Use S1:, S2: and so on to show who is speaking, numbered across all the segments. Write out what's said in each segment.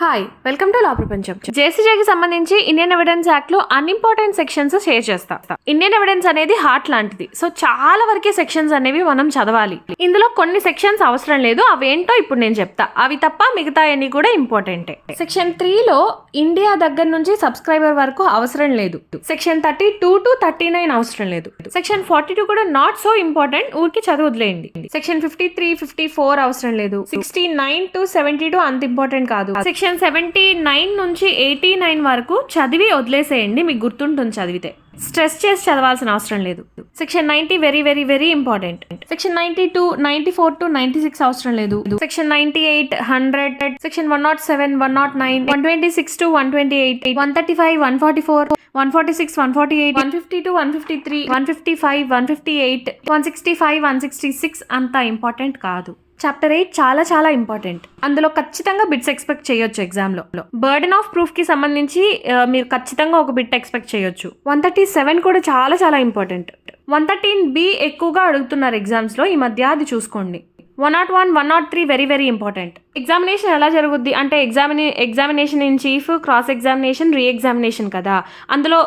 S1: Hi welcome to లా ప్రపంచం. జేసీజేకి సంబంధించి Indian evidence act లో అన్ఇంపార్టెంట్ సెక్షన్స్ షేర్ చేస్తా. ఇండియన్ ఎవిడెన్స్ అనేది హార్ట్ లాంటిది, సో చాలా వరకే సెక్షన్స్ అనేవి మనం చదవాలి. ఇందులో కొన్ని సెక్షన్స్ అవసరం లేదు, అవేంటో ఇప్పుడు నేను చెప్తా. అవి తప్ప మిగతా అన్ని కూడా ఇంపార్టెంటే. సెక్షన్ 3 లో ఇండియా దగ్గర నుంచి సబ్స్క్రైబర్ వరకు అవసరం లేదు. సెక్షన్ 32 to 39 అవసరం లేదు. సెక్షన్ 42 కూడా నాట్ సో ఇంపార్టెంట్, ఊరికి చదువు వదిలేయండి. సెక్షన్ 53, 54 అవసరం లేదు. 69 to 72 అంత ఇంపార్టెంట్ కాదు. సెక్షన్ 79 నుంచి 89 వరకు చదివి వదిలేసేయండి, మీకు గుర్తుంటుంది చదివితే. స్ట్రెస్ చేసి చదవాల్సిన అవసరం లేదు. Section 90 very very very important. Section 92, 94 to 96 అవసరం లేదు. సెక్షన్ 98, 100, సెక్షన్ 107, 109, 126 to 128, 135, 144, 146, 148, 150 to 153, 155, 158, 165, 166 అంత ఇంపార్టెంట్ కాదు. చాప్టర్ 8 చాలా చాలా ఇంపార్టెంట్. అందులో ఖచ్చితంగా బిట్స్ ఎక్స్పెక్ట్ చేయొచ్చు ఎగ్జామ్ లో. బర్డెన్ ఆఫ్ ప్రూఫ్ కి సంబంధించి మీరు ఖచ్చితంగా ఒక బిట్ ఎక్స్పెక్ట్ చేయొచ్చు. 137 కూడా చాలా చాలా ఇంపార్టెంట్. 113B ఎక్కువగా అడుగుతున్నారు ఎగ్జామ్స్ లో ఈ మధ్య, అది చూసుకోండి. 101, 103 వెరీ వెరీ ఇంపార్టెంట్. ఎగ్జామినేషన్ ఎలా జరుగుద్ది అంటే examination in chief, cross examination, re examination కదా. అందులో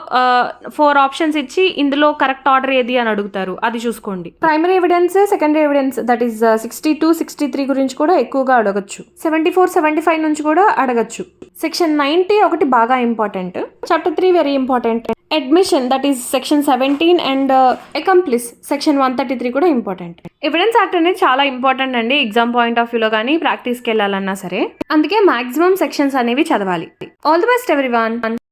S1: 4 ఆప్షన్స్ ఇచ్చి ఇందులో కరెక్ట్ ఆర్డర్ ఏది అని అడుగుతారు, అది చూసుకోండి. Primary evidence, secondary evidence that is 62, 63 గురించి కూడా ఎక్కువగా అడగచ్చు. 74, 75 నుంచి కూడా అడగచ్చు. సెక్షన్ 90 ఒకటి బాగా important. Chapter 3 very important. Admission that is section 17 and accomplice section 133 కూడా ఇంపార్టెంట్. ఎవిడెన్స్ యాక్ట్ అనేది చాలా ఇంపార్టెంట్ అండి ఎగ్జామ్ పాయింట్ ఆఫ్ వ్యూలో కానీ ప్రాక్టీస్కి వెళ్ళాలన్నా సరే. అందుకే మాక్సిమం సెక్షన్స్ అనేవి చదవాలి. All the best everyone.